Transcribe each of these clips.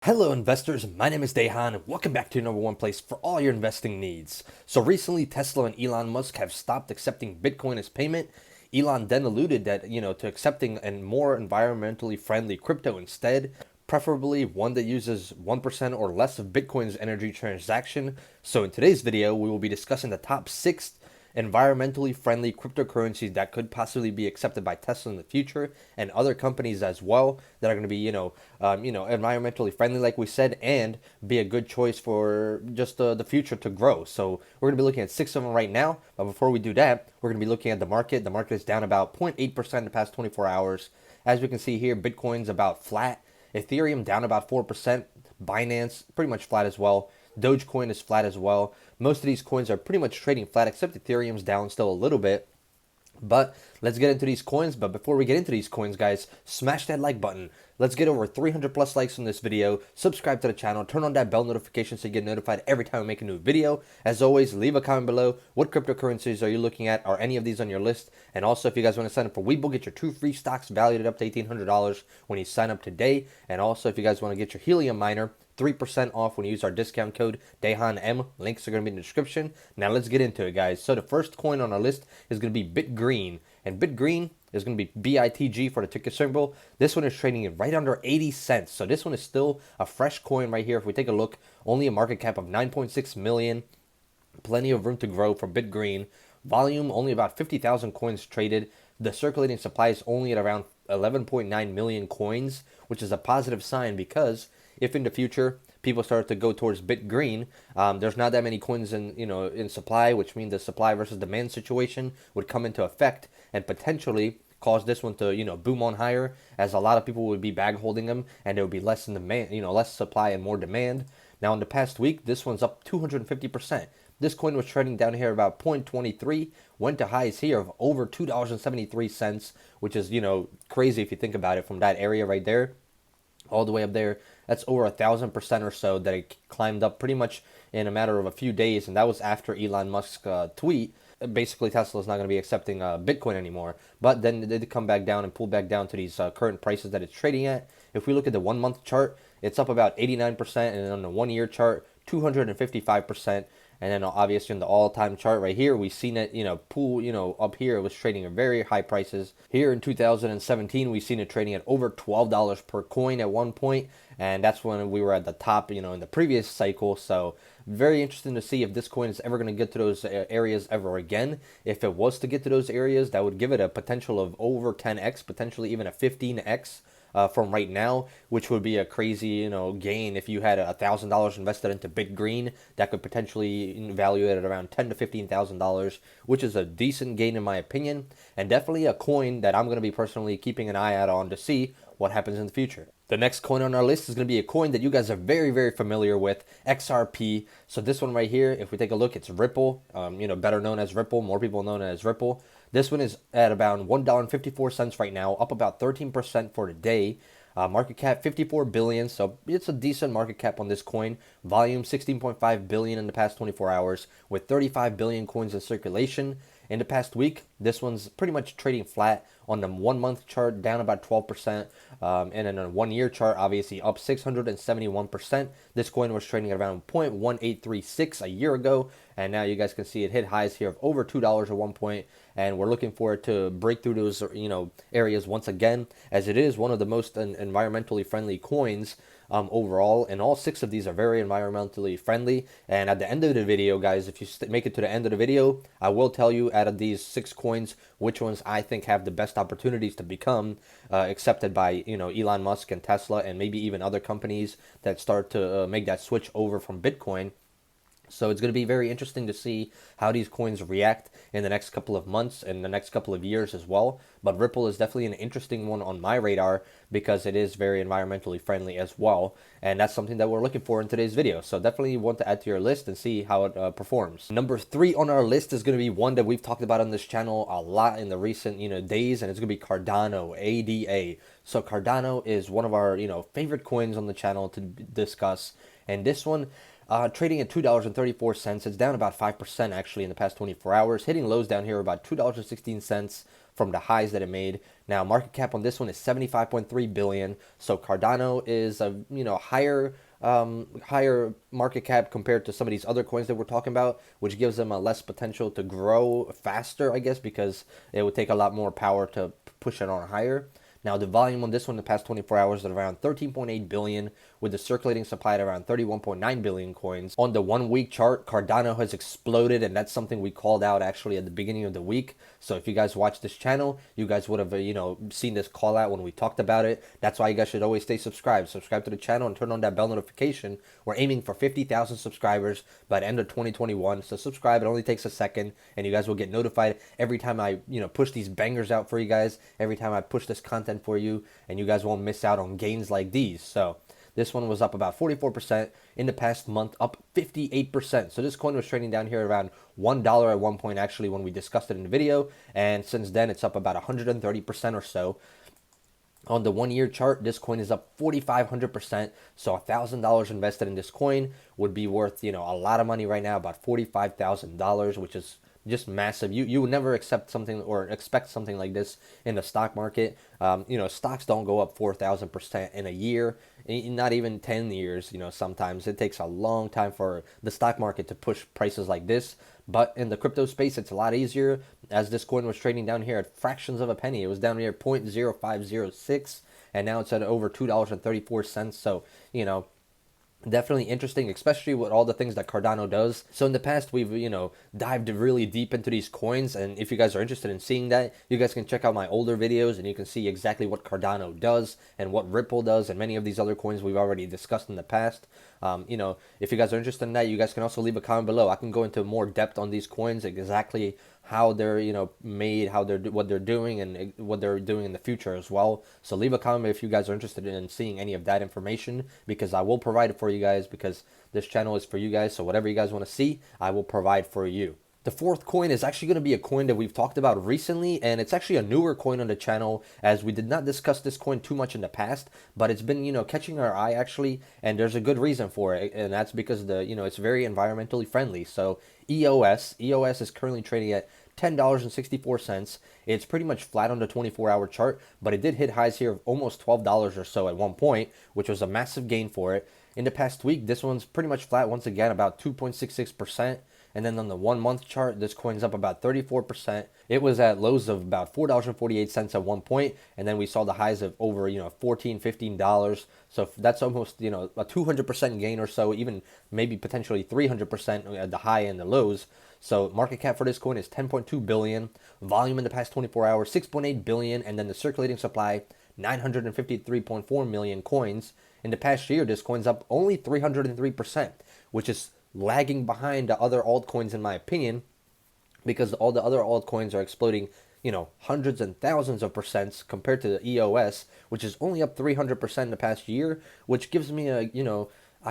Hello investors, my name is Dehan and welcome back to your number one place for all your investing needs. So recently Tesla and Elon Musk have stopped accepting Bitcoin as payment. Elon then alluded that, to accepting a more environmentally friendly crypto instead, preferably one that uses 1% or less of Bitcoin's energy transaction. So in today's video, we will be discussing the top 6 environmentally friendly cryptocurrencies that could possibly be accepted by Tesla in the future and other companies as well that are going to be, environmentally friendly, like we said, and be a good choice for just the future to grow. So we're going to be looking at 6 of them right now. But before we do that, we're going to be looking at the market. The market is down about 0.8% in the past 24 hours. As we can see here, Bitcoin's about flat. Ethereum down about 4%. Binance pretty much flat as well. Dogecoin is flat as well. Most of these coins are pretty much trading flat, except Ethereum's down still a little bit. But let's get into these coins. But before we get into these coins, guys, smash that like button. Let's get over 300 plus likes on this video. Subscribe to the channel. Turn on that bell notification so you get notified every time I make a new video. As always, leave a comment below. What cryptocurrencies are you looking at? Are any of these on your list? And also, if you guys want to sign up for Webull, get your 2 free stocks valued at up to $1,800 when you sign up today. And also, if you guys want to get your Helium miner, 3% off when you use our discount code DEHANM. Links are going to be in the description. Now let's get into it, guys. So the first coin on our list is going to be BitGreen. And BitGreen is going to be BITG for the ticker symbol. This one is trading at right under 80 cents. So this one is still a fresh coin right here. If we take a look, only a market cap of 9.6 million. Plenty of room to grow for BitGreen. Volume, only about 50,000 coins traded. The circulating supply is only at around 11.9 million coins, which is a positive sign because if in the future people start to go towards BitGreen, there's not that many coins in supply, which means the supply versus demand situation would come into effect and potentially cause this one to boom on higher, as a lot of people would be bag holding them and there would be less in demand, less supply and more demand. Now in the past week, this one's up 250%. This coin was trading down here about 0.23, went to highs here of over $2.73, which is crazy if you think about it, from that area right there all the way up there. That's over 1,000% or so that it climbed up pretty much in a matter of a few days, and that was after Elon Musk's tweet. Basically, Tesla is not going to be accepting Bitcoin anymore. But then they did come back down and pull back down to these current prices that it's trading at. If we look at the 1 month chart, it's up about 89%, and on the 1 year chart, 255%. And then obviously in the all-time chart right here, we've seen it, pull, up here. It was trading at very high prices. Here in 2017, we've seen it trading at over $12 per coin at one point, and that's when we were at the top, in the previous cycle. So very interesting to see if this coin is ever going to get to those areas ever again. If it was to get to those areas, that would give it a potential of over 10x, potentially even a 15x. From right now, which would be a crazy, gain if you had $1,000 invested into BitGreen. That could potentially value it at around $10,000 to $15,000, which is a decent gain in my opinion, and definitely a coin that I'm going to be personally keeping an eye out on to see what happens in the future. The next coin on our list is going to be a coin that you guys are very, very familiar with, XRP. So this one right here, if we take a look, it's Ripple, better known as Ripple, more people know it as Ripple. This one is at about $1.54 right now, up about 13% for the day. Market cap 54 billion, so it's a decent market cap on this coin. Volume 16.5 billion in the past 24 hours, with 35 billion coins in circulation. In the past week, this one's pretty much trading flat. On the 1 month chart, down about 12%, and in a 1 year chart, obviously up 671%. This coin was trading at around 0.1836 a year ago, and now you guys can see it hit highs here of over $2 at one point, and we're looking for it to break through those areas once again, as it is one of the most environmentally friendly coins overall, and all 6 of these are very environmentally friendly. And at the end of the video, guys, if you make it to the end of the video, I will tell you out of these 6 coins which ones I think have the best opportunities to become accepted by Elon Musk and Tesla, and maybe even other companies that start to make that switch over from Bitcoin. So it's going to be very interesting to see how these coins react in the next couple of months and the next couple of years as well. But Ripple is definitely an interesting one on my radar because it is very environmentally friendly as well. And that's something that we're looking for in today's video. So definitely want to add to your list and see how it performs. Number 3 on our list is going to be one that we've talked about on this channel a lot in the recent days, and it's going to be Cardano, ADA. So Cardano is one of our favorite coins on the channel to discuss, and this one trading at $2.34. It's down about 5% actually in the past 24 hours, hitting lows down here about $2.16 from the highs that it made. Now, market cap on this one is 75.3 billion. So Cardano is a higher market cap compared to some of these other coins that we're talking about, which gives them a less potential to grow faster, I guess, because it would take a lot more power to push it on higher. Now, the volume on this one in the past 24 hours is around 13.8 billion, with the circulating supply at around 31.9 billion coins. On the 1 week chart, Cardano has exploded, and that's something we called out actually at the beginning of the week. So if you guys watch this channel, you guys would have, seen this call out when we talked about it. That's why you guys should always stay subscribed. Subscribe to the channel and turn on that bell notification. We're aiming for 50,000 subscribers by the end of 2021. So subscribe. It only takes a second, and you guys will get notified every time I, push these bangers out for you guys, every time I push this content for you, and you guys won't miss out on gains like these. So this one was up about 44% in the past month, up 58%. So this coin was trading down here around $1 at one point, actually, when we discussed it in the video. And since then, it's up about 130% or so. On the 1 year chart, this coin is up 4,500%. So $1,000 invested in this coin would be worth, a lot of money right now, about $45,000, which is just massive. You would never accept something or expect something like this in the stock market. Stocks don't go up 4,000% in a year, not even 10 years. Sometimes it takes a long time for the stock market to push prices like this. But in the crypto space, it's a lot easier, as this coin was trading down here at fractions of a penny. It was down here 0.0506, and now it's at over $2.34. So, definitely interesting, especially with all the things that Cardano does. So in the past, we've, dived really deep into these coins. And if you guys are interested in seeing that, you guys can check out my older videos and you can see exactly what Cardano does and what Ripple does and many of these other coins we've already discussed in the past. If you guys are interested in that, you guys can also leave a comment below. I can go into more depth on these coins, exactly how they're made, what they're doing, and what they're doing in the future as well. So leave a comment if you guys are interested in seeing any of that information, because I will provide it for you guys, because this channel is for you guys. So whatever you guys want to see, I will provide for you. The fourth coin is actually going to be a coin that we've talked about recently, and it's actually a newer coin on the channel, as we did not discuss this coin too much in the past, but it's been, catching our eye actually, and there's a good reason for it, and that's because it's very environmentally friendly. So EOS is currently trading at $10.64. It's pretty much flat on the 24-hour chart, but it did hit highs here of almost $12 or so at one point, which was a massive gain for it. In the past week, this one's pretty much flat once again, about 2.66%. And then on the 1 month chart, this coin's up about 34%. It was at lows of about $4.48 at one point, and then we saw the highs of over, $14, $15. So that's almost, a 200% gain or so, even maybe potentially 300% at the high and the lows. So market cap for this coin is 10.2 billion. Volume in the past 24 hours, 6.8 billion, and then the circulating supply, 953.4 million coins. In the past year, this coin's up only 303%, which is lagging behind the other altcoins in my opinion, because all the other altcoins are exploding, hundreds and thousands of percents compared to the EOS, which is only up 300% in the past year, which gives me a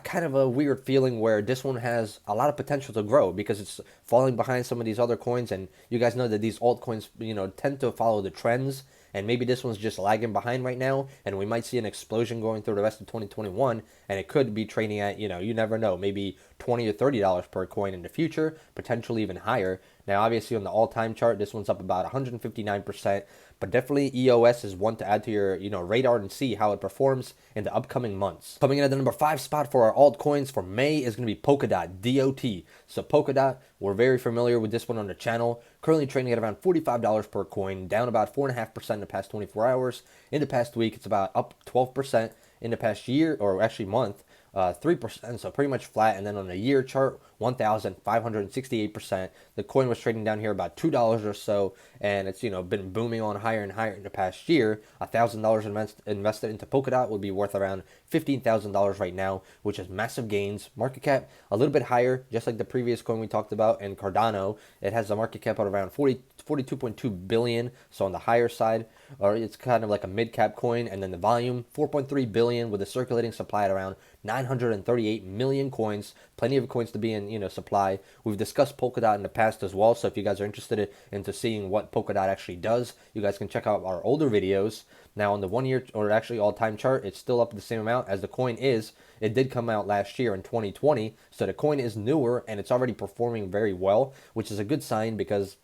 kind of a weird feeling where this one has a lot of potential to grow, because it's falling behind some of these other coins. And you guys know that these altcoins, tend to follow the trends, and maybe this one's just lagging behind right now, and we might see an explosion going through the rest of 2021, and it could be trading at, you never know, maybe $20 or $30 per coin in the future, potentially even higher. Now, obviously, on the all-time chart, this one's up about 159%, but definitely EOS is one to add to your, radar and see how it performs in the upcoming months. Coming in at the number 5 spot for our altcoins for May is going to be Polkadot, DOT. So Polkadot, we're very familiar with this one on the channel. Currently trading at around $45 per coin, down about 4.5% in the past 24 hours. In the past week, it's about up 12%. In the past year, or actually month, 3%, so pretty much flat. And then on the year chart, 1,568%. The coin was trading down here about $2 or so, and it's been booming on higher and higher in the past year. $1,000 invested into Polkadot would be worth around $15,000 right now, which is massive gains. Market cap a little bit higher, just like the previous coin we talked about, and Cardano. It has a market cap of around 42.2 billion, so on the higher side, or it's kind of like a mid-cap coin. And then the volume, 4.3 billion, with a circulating supply at around 938 million coins. Plenty of coins to be in supply. We've discussed Polkadot in the past as well, so if you guys are interested into seeing what Polkadot actually does, you guys can check out our older videos. Now on the 1 year, or actually all-time chart, it's still up the same amount as the coin is. It did come out last year in 2020, so the coin is newer and it's already performing very well, which is a good sign, because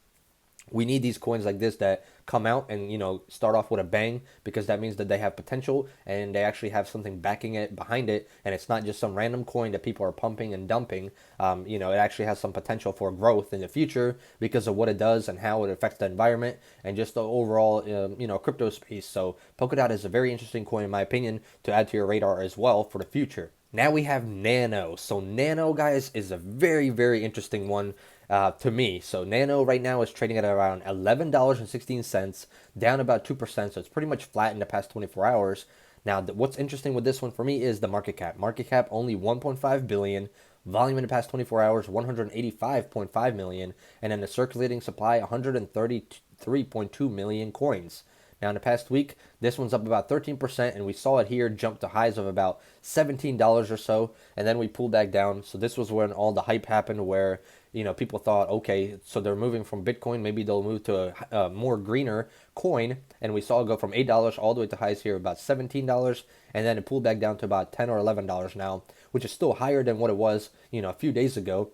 We need these coins like this that come out and start off with a bang, because that means that they have potential and they actually have something backing it behind it, and it's not just some random coin that people are pumping and dumping. It actually has some potential for growth in the future because of what it does and how it affects the environment and just the overall crypto space. So Polkadot is a very interesting coin in my opinion to add to your radar as well for the future. Now we have Nano. So Nano, guys, is a very, very interesting one to me. So Nano right now is trading at around $11.16, down about 2%. So it's pretty much flat in the past 24 hours. Now, what's interesting with this one for me is the market cap. Market cap only 1.5 billion. Volume in the past 24 hours 185.5 million, and then the circulating supply 133.2 million coins. Now, in the past week, this one's up about 13%, and we saw it here jump to highs of about $17 or so, and then we pulled back down. So this was when all the hype happened, where people thought, okay, so they're moving from Bitcoin, maybe they'll move to a more greener coin, and we saw it go from $8 all the way to highs here about $17, and then it pulled back down to about $10 or $11 now, which is still higher than what it was, a few days ago.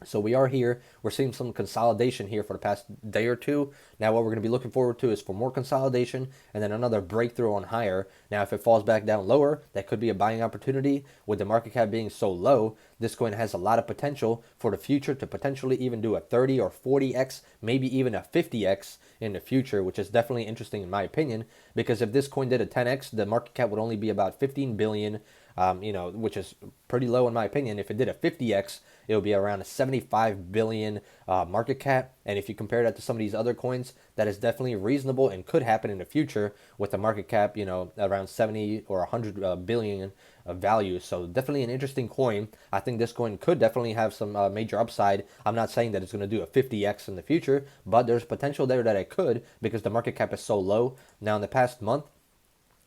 So we are here. We're seeing some consolidation here for the past day or two. Now what we're going to be looking forward to is for more consolidation and then another breakthrough on higher. Now if it falls back down lower, that could be a buying opportunity. With the market cap being so low, this coin has a lot of potential for the future to potentially even do a 30 or 40x, maybe even a 50x in the future, which is definitely interesting in my opinion, because if this coin did a 10x, the market cap would only be about 15 billion. Which is pretty low in my opinion. If it did a 50x, it would be around a 75 billion market cap. And if you compare that to some of these other coins, that is definitely reasonable and could happen in the future with the market cap, around 70 or 100 billion of value. So definitely an interesting coin. I think this coin could definitely have some major upside. I'm not saying that it's going to do a 50x in the future, but there's potential there that it could, because the market cap is so low. Now in the past month,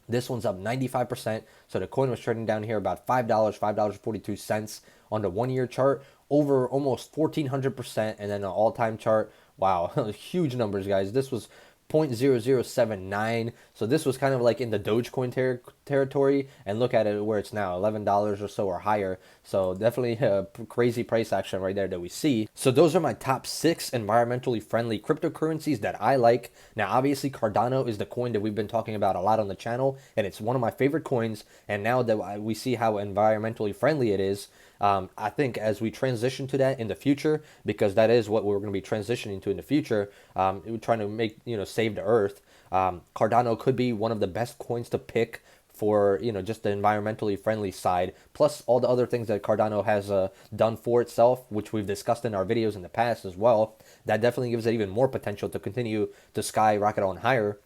this one's up 95%. So the coin was trading down here about $5, $5.42 on the 1 year chart, over almost 1,400%. And then the all-time chart, wow, huge numbers, guys. This was 0.0079. So this was kind of like in the Dogecoin territory, and look at it where it's now, $11 or so or higher. So definitely a crazy price action right there that we see. So those are my top 6 environmentally friendly cryptocurrencies that I like. Now obviously Cardano is the coin that we've been talking about a lot on the channel, and it's one of my favorite coins. And now that we see how environmentally friendly it is, I think as we transition to that in the future, because that is what we're going to be transitioning to in the future, we're trying to make, save the earth. Cardano could be one of the best coins to pick for, just the environmentally friendly side, plus all the other things that Cardano has done for itself, which we've discussed in our videos in the past as well. That definitely gives it even more potential to continue to skyrocket on higher.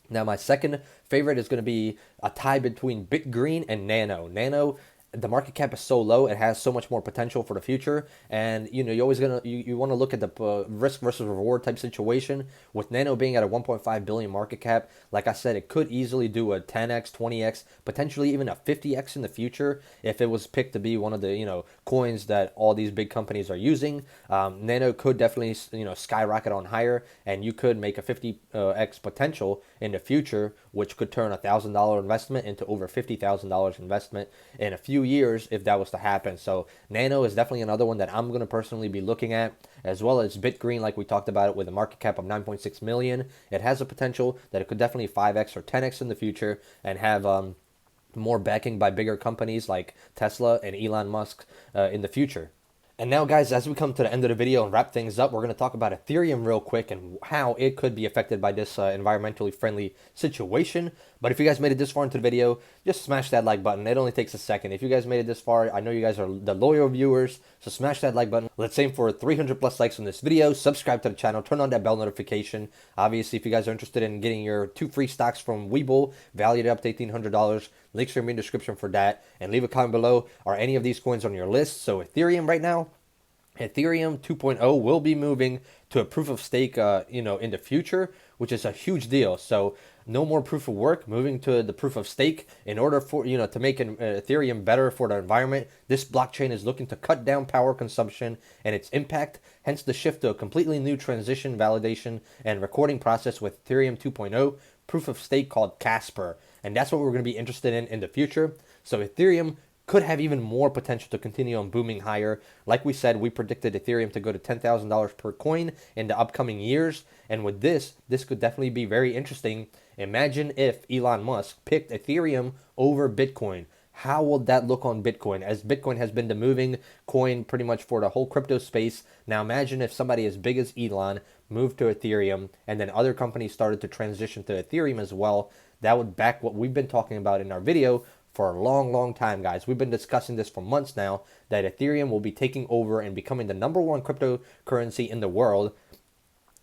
Now, my second favorite is going to be a tie between BitGreen and Nano. Nano, the market cap is so low, it has so much more potential for the future, and you always you want to look at the risk versus reward type situation. With Nano being at a 1.5 billion market cap, like I said, it could easily do a 10x, 20x, potentially even a 50x in the future if it was picked to be one of the coins that all these big companies are using. Nano could definitely skyrocket on higher, and you could make a 50x potential in the future, which could turn $1,000 investment into over $50,000 investment in a few years if that was to happen. So Nano is definitely another one that I'm going to personally be looking at, as well as BitGreen, like we talked about it, with a market cap of 9.6 million. It has a potential that it could definitely 5x or 10x in the future and have more backing by bigger companies like Tesla and Elon Musk in the future. And now, guys, as we come to the end of the video and wrap things up, we're going to talk about Ethereum real quick and how it could be affected by this environmentally friendly situation. But if you guys made it this far into the video, just smash that like button. It only takes a second. If you guys made it this far, I know you guys are the loyal viewers, so smash that like button. Let's aim for 300 plus likes on this video. Subscribe to the channel. Turn on that bell notification. Obviously, if you guys are interested in getting your 2 free stocks from Webull, valued up to $1,800, links are in the description for that. And leave a comment below. Are any of these coins on your list? So Ethereum right now, Ethereum 2.0 will be moving to a proof of stake, in the future, which is a huge deal. So no more proof of work, moving to the proof of stake in order for, to make Ethereum better for the environment. This blockchain is looking to cut down power consumption and its impact, hence the shift to a completely new transition, validation, and recording process with Ethereum 2.0 proof of stake called Casper. And that's what we're going to be interested in the future. So Ethereum could have even more potential to continue on booming higher. Like we said, we predicted Ethereum to go to $10,000 per coin in the upcoming years. And with this could definitely be very interesting. Imagine if Elon Musk picked Ethereum over Bitcoin. How will that look on Bitcoin? As Bitcoin has been the moving coin pretty much for the whole crypto space. Now imagine if somebody as big as Elon moved to Ethereum and then other companies started to transition to Ethereum as well. That would back what we've been talking about in our video for a long, long time, guys. We've been discussing this for months now, that Ethereum will be taking over and becoming the #1 cryptocurrency in the world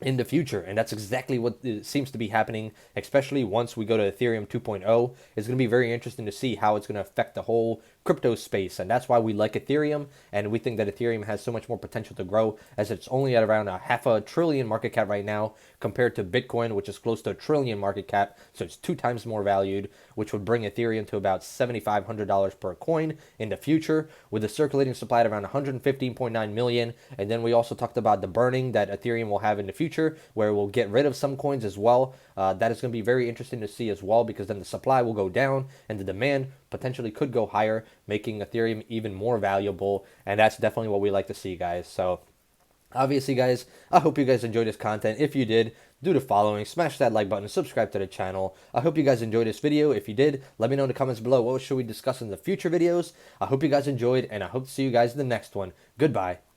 in the future. And that's exactly what seems to be happening, especially once we go to Ethereum 2.0. It's going to be very interesting to see how it's going to affect the whole crypto space. And that's why we like Ethereum. And we think that Ethereum has so much more potential to grow, as it's only at around a $500 billion market cap right now compared to Bitcoin, which is close to $1 trillion market cap. So it's 2 times more valued, which would bring Ethereum to about $7,500 per coin in the future, with a circulating supply at around 115.9 million. And then we also talked about the burning that Ethereum will have in the future, where we'll get rid of some coins as well. That is going to be very interesting to see as well, because then the supply will go down and the demand potentially could go higher, making Ethereum even more valuable. And that's definitely what we like to see, guys. So obviously, guys, I hope you guys enjoyed this content. If you did, do the following: smash that like button, subscribe to the channel. I hope you guys enjoyed this video. If you did, let me know in the comments below what should we discuss in the future videos. I hope you guys enjoyed, and I hope to see you guys in the next one. Goodbye.